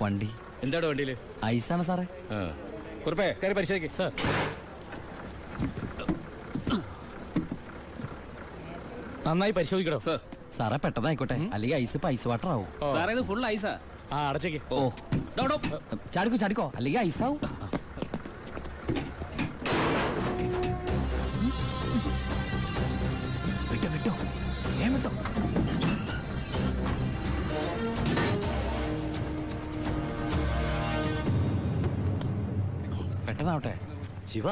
വണ്ടി എന്താണ് വണ്ടിയില്? ഐസാണ് സാറേ. കുറുപ്പേ കയറി പരിശോധിക്കും സാർ. നന്നായി പരിശോധിക്കണോ സാർ? സാറേ പെട്ടെന്നായിക്കോട്ടെ, അല്ലെങ്കിൽ ഐസ് പൈസ വാട്ടർ ആവും. സാറേ ഇത് ഫുൾ ഐസാ. അടച്ചേക്ക്. ഓ ചാടിക്കോ അല്ലെങ്കിൽ ഐസാവും. വിട്ടോ വിട്ടോ. പെട്ടെന്നാവട്ടെ. ശിവ,